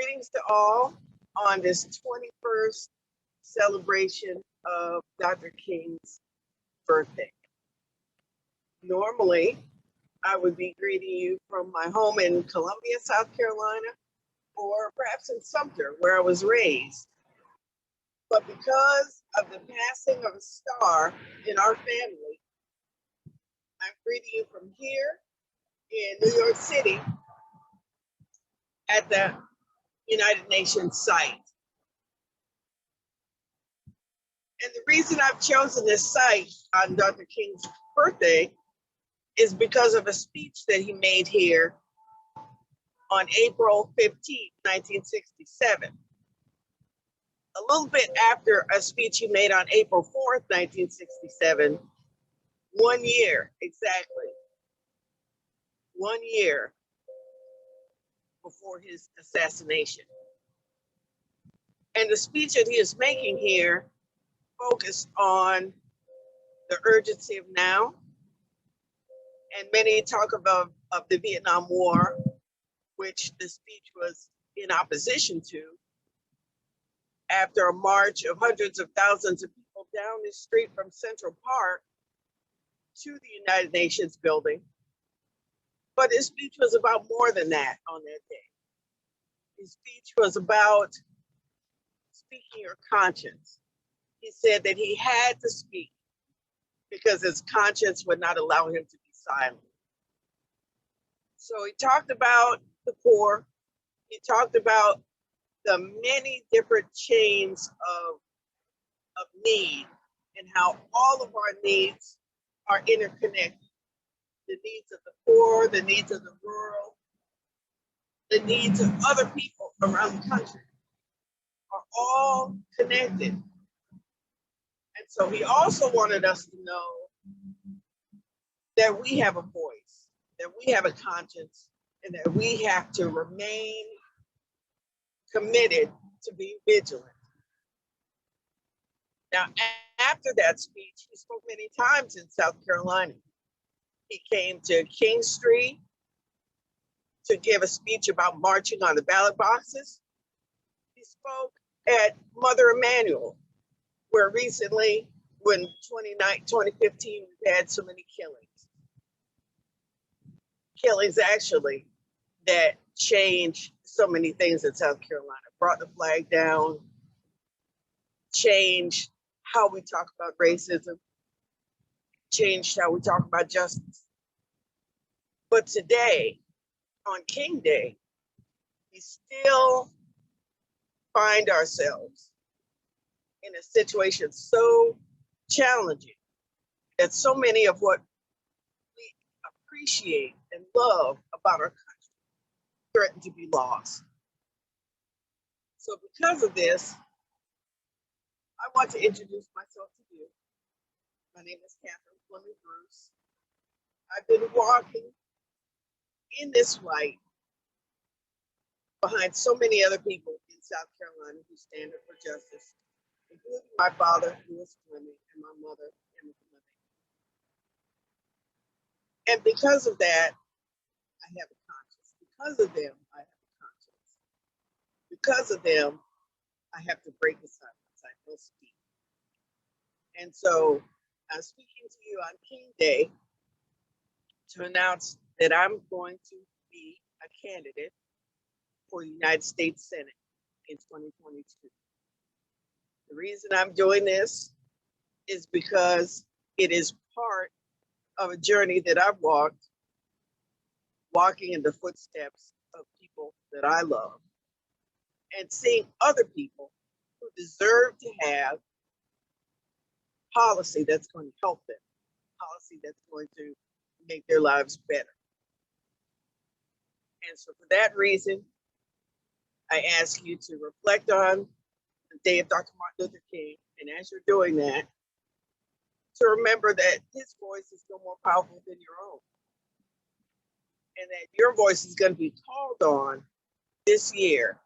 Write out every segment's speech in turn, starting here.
Greetings to all on this 21st celebration of Dr. King's birthday. Normally, I would be greeting you from my home in Columbia, South Carolina, or perhaps in Sumter, where I was raised. But because of the passing of a star in our family, I'm greeting you from here in New York City at the United Nations site. And the reason I've chosen this site on Dr. King's birthday is because of a speech that he made here on April 15, 1967. A little bit after a speech he made on April 4th, 1967, 1 year exactly, 1 year before his assassination. And the speech that he is making here focused on the urgency of now. And many talk of the Vietnam War, which the speech was in opposition to, after a march of hundreds of thousands of people down the street from Central Park to the United Nations building. But his speech was about more than that on that day. His speech was about speaking your conscience. He said that he had to speak because his conscience would not allow him to be silent. So he talked about the poor. He talked about the many different chains of need and how all of our needs are interconnected. The needs of the poor, the needs of the rural, the needs of other people around the country are all connected. And so he also wanted us to know that we have a voice, that we have a conscience, and that we have to remain committed to being vigilant. Now, after that speech, he spoke many times in South Carolina. He came to King Street to give a speech about marching on the ballot boxes. He spoke at Mother Emanuel, where recently, when 2015, we had so many killings. Killings actually that changed so many things in South Carolina, brought the flag down, changed how we talk about racism, changed how we talk about justice. But today, on King Day, we still find ourselves in a situation so challenging that so many of what we appreciate and love about our country threaten to be lost. So because of this, I want to introduce myself to you. My name is Fleming Bruce. I've been walking in this light behind so many other people in South Carolina who stand up for justice, including my father, Lewis Fleming, and my mother, Emma Fleming. And because of that, I have a conscience. Because of them, I have a conscience. Because of them, I have to break the silence. I will speak. And so I'm speaking to you on King Day to announce that I'm going to be a candidate for the United States Senate in 2022. The reason I'm doing this is because it is part of a journey that I've walked, walking in the footsteps of people that I love and seeing other people who deserve to have policy that's going to help them, policy that's going to make their lives better. And so for that reason, I ask you to reflect on the day of Dr. Martin Luther King, and as you're doing that, to remember that his voice is no more powerful than your own, and that your voice is going to be called on this year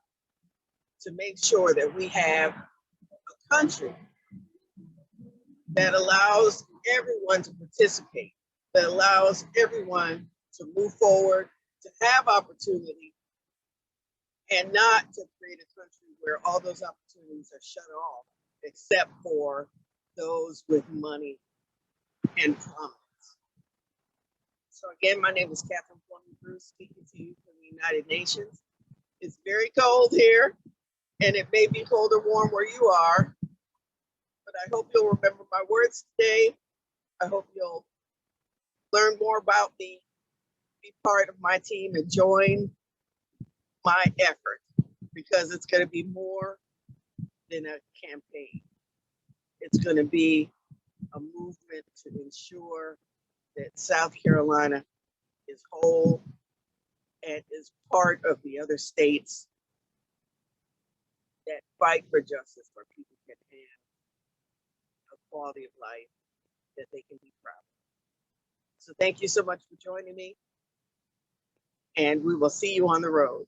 to make sure that we have a country that allows everyone to participate, that allows everyone to move forward, to have opportunity, and not to create a country where all those opportunities are shut off, except for those with money and prominence. So again, my name is Catherine Fleming Bruce, speaking to you from the United Nations. It's very cold here, and it may be cold or warm where you are, but I hope you'll remember my words today. I hope you'll learn more about me, be part of my team, and join my effort, because it's going to be more than a campaign. It's going to be a movement to ensure that South Carolina is whole and is part of the other states that fight for justice, where people can have a quality of life that they can be proud of. So thank you so much for joining me, and we will see you on the road.